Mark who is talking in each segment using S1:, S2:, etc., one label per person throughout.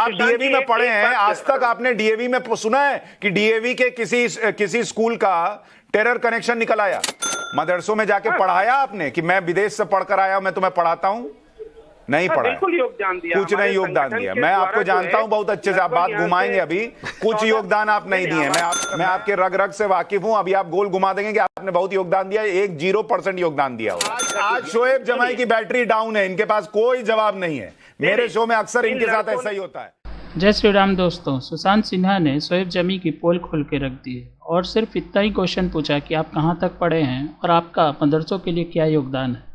S1: आप डीएवी में पढ़े हैं, आज तक आपने डीएवी में सुना है कि डीएवी के किसी स्कूल का टेरर कनेक्शन निकल आया? मदरसों में जाके पढ़ाया आपने कि मैं विदेश से पढ़कर आया हूं, मैं तुम्हें पढ़ाता हूं? नहीं पढ़ा,
S2: बिल्कुल योगदान दिया,
S1: कुछ नहीं योगदान दिया। मैं आपको जानता हूं बहुत अच्छे से, आप बात घुमाएंगे अभी, कुछ योगदान आप नहीं दिए। मैं आपके रग रग से वाकिफ हूं, अभी आप गोल घुमा देंगे कि आपने बहुत योगदान दिया। 0% योगदान दिया होगा। आज शोएब जमाई की बैटरी डाउन है, इनके पास कोई जवाब नहीं है। मेरे शो में अक्सर इनके साथ ऐसा ही होता है।
S3: जय श्री राम दोस्तों, सुशांत सिन्हा ने शोएब जमी की पोल खोल के रख दी है और सिर्फ इतना ही क्वेश्चन पूछा कि आप कहां तक पढ़े हैं और आपका मदरसों के लिए क्या योगदान है।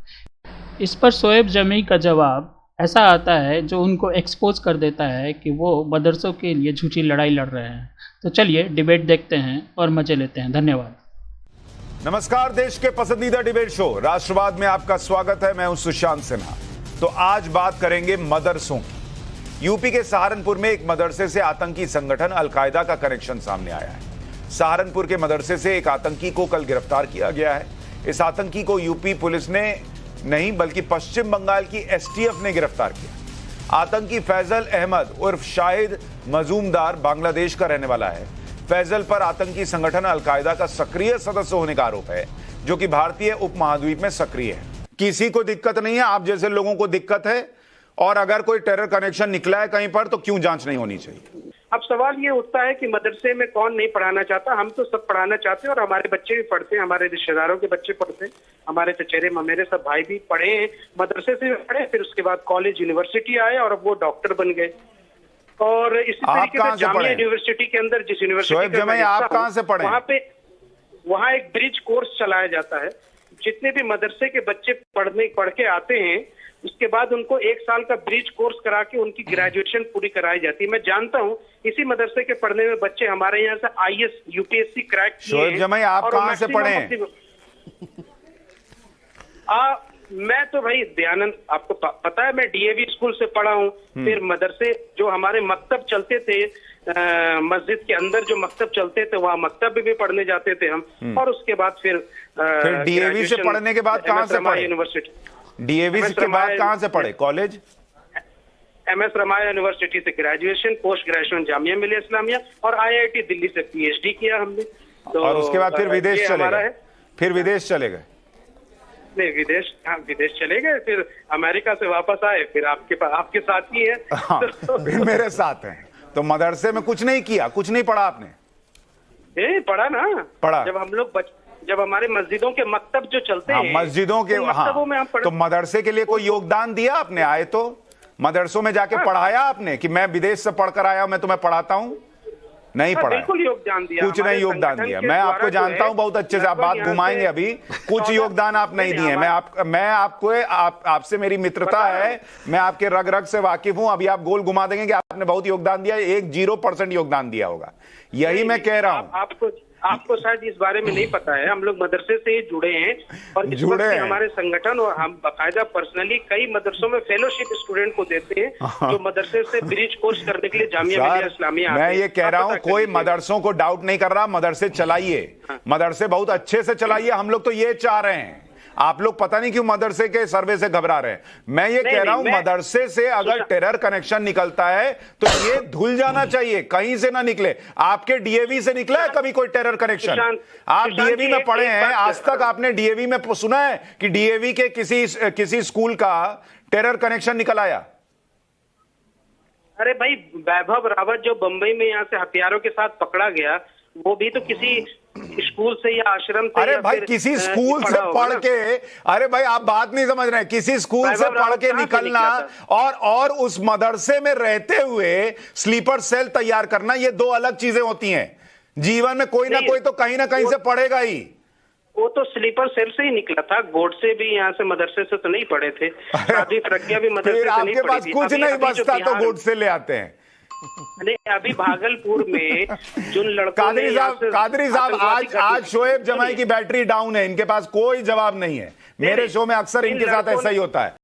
S3: इस पर शोएब जमी का जवाब ऐसा आता है जो उनको एक्सपोज कर देता है कि वो मदरसों के लिए झूठी लड़ाई लड़ रहे हैं। तो चलिए डिबेट देखते हैं और मजे लेते हैं। धन्यवाद।
S1: नमस्कार, देश के पसंदीदा डिबेट शो राष्ट्रवाद में आपका स्वागत है। मैं हूं सुशांत सिन्हा। तो आज बात करेंगे मदरसों की। यूपी के सहारनपुर में एक मदरसे से आतंकी संगठन अलकायदा का कनेक्शन सामने आया है। सहारनपुर के मदरसे से एक आतंकी को कल गिरफ्तार किया गया है। इस आतंकी को यूपी पुलिस ने नहीं बल्कि पश्चिम बंगाल की एसटीएफ ने गिरफ्तार किया। आतंकी फैजल अहमद उर्फ शाहिद मजूमदार बांग्लादेश का रहने वाला है। फैजल पर आतंकी संगठन अलकायदा का सक्रिय सदस्य होने का आरोप है, जो कि भारतीय उपमहाद्वीप में सक्रिय है। किसी को दिक्कत नहीं है, आप जैसे लोगों को दिक्कत है। और अगर कोई टेरर कनेक्शन निकला है कहीं पर तो क्यों जांच नहीं होनी चाहिए?
S2: अब सवाल ये उठता है कि मदरसे में कौन नहीं पढ़ाना चाहता। हम तो सब पढ़ाना चाहते हैं और हमारे बच्चे भी पढ़ते हैं, हमारे रिश्तेदारों के बच्चे पढ़ते हैं, हमारे चचेरे ममेरे सब भाई भी पढ़े हैं, मदरसे से पढ़े, फिर उसके बाद कॉलेज यूनिवर्सिटी आए और अब वो डॉक्टर बन गए। और इसी तरीके से जामिया यूनिवर्सिटी के अंदर जिस यूनिवर्सिटी में
S1: आप कहाँ से पढ़े?
S2: वहाँ एक ब्रिज कोर्स चलाया जाता है। जितने भी मदरसे के बच्चे पढ़ के आते हैं, उसके बाद उनको 1 साल का ब्रिज कोर्स करा के उनकी ग्रेजुएशन पूरी कराई जाती है। मैं जानता हूँ इसी मदरसे के पढ़ने में बच्चे हमारे यहाँ से IAS UPSC क्रैक किए हैं।
S1: शोएब जमाई, आप कहाँ से पढ़े हैं?
S2: मैं तो भाई दयानंद, आपको पता है मैं DAV स्कूल से पढ़ा हूँ। फिर मदरसे जो हमारे मकतब चलते थे, मस्जिद के अंदर जो मकतब चलते थे, वहाँ मकतब भी पढ़ने जाते थे हम। और उसके बाद फिर
S1: DAV से पढ़ने के बाद कहाँ से पढ़े?
S2: यूनिवर्सिटी
S1: DAV के बाद कहाँ से पढ़े? कॉलेज
S2: MS रमाया यूनिवर्सिटी से graduation, post graduation Jamia Millia Islamia और IIT दिल्ली से PhD किया हमने। तो
S1: और उसके बाद फिर विदेश चले गए? फिर विदेश चले गए?
S2: नहीं, विदेश चले गए, फिर अमेरिका से वापस आए, फिर आपके साथ ही है।
S1: हाँ, फिर मेरे साथ हैं। तो मदरसे में कुछ नहीं किया, कुछ नहीं पढ़ा आपने?
S2: पढ़ा ना,
S1: पढ़ा।
S2: जब हमारे मस्जिदों के मकतब जो चलते हैं,
S1: मस्जिदों के
S2: मकतबों में हम
S1: तो मदरसे के लिए कोई योगदान दिया आपने? आए तो मदरसों में जाके पढ़ाया आपने कि मैं विदेश से पढ़कर आया हूं, मैं तुम्हें पढ़ाता हूं? नहीं पढ़ा,
S2: बिल्कुल योगदान दिया,
S1: कुछ नहीं योगदान दिया। मैं आपको जानता हूं बहुत अच्छे से, आप बात घुमाएंगे अभी, कुछ योगदान आप नहीं दिए। आपसे मेरी मित्रता है, मैं आपके रग रग से वाकिफ हूं। अभी आप गोल घुमा देंगे कि आपने बहुत योगदान दिया। 0% योगदान दिया होगा, यही मैं कह रहा हूं।
S2: आपको शायद इस बारे में नहीं पता है, हम लोग मदरसे से जुड़े हैं और इस वक्त हमारे संगठन और हम बाकायदा पर्सनली कई मदरसों में फेलोशिप स्टूडेंट को देते हैं जो मदरसे से ब्रिज कोर्स करने के लिए जामिया मिलिया इस्लामिया।
S1: मैं ये कह रहा हूँ, कोई मदरसों को डाउट नहीं कर रहा, मदरसे चलाइए, मदरसे बहुत अच्छे से चलाइए। हम लोग तो ये चाह रहे हैं, आप लोग पता नहीं क्यों मदरसे के सर्वे से घबरा रहे हैं। मैं ये कह रहा हूं, मदरसे से अगर टेरर कनेक्शन निकलता है तो ये धुल जाना चाहिए, कहीं से ना निकले। आपके DAV से निकला है कभी कोई टेरर कनेक्शन? आप DAV में पढ़े हैं, आज तक आपने DAV में सुना है कि DAV के किसी स्कूल का टेरर कनेक्शन निकल आया?
S2: अरे भाई, वैभव रावत जो बंबई में यहाँ से हथियारों के साथ पकड़ा गया, वो भी तो किसी स्कूल से या आश्रम से।
S1: अरे भाई, किसी स्कूल से पढ़ के, अरे भाई आप बात नहीं समझ रहे हैं, किसी स्कूल से पढ़ के निकलना और उस मदरसे में रहते हुए स्लीपर सेल तैयार करना, ये 2 अलग चीजें होती हैं। जीवन में कोई ना कोई तो कहीं ना कहीं से पढ़ेगा ही।
S2: वो तो स्लीपर सेल से ही निकला था, गोडसे भी यहाँ से मदरसे से तो नहीं पढ़े थे, साधी प्रज्ञा भी मदरसे से नहीं पढ़ी थी।
S1: आपके पास कुछ नहीं बचता तो गोडसे ले आते हैं।
S2: नहीं, अभी भागलपुर में जिन लड़कों
S1: कादरी साहब, आज शोएब जमाई की बैटरी डाउन है, इनके पास कोई जवाब नहीं है। मेरे शो में अक्सर इनके साथ ऐसा ही होता है।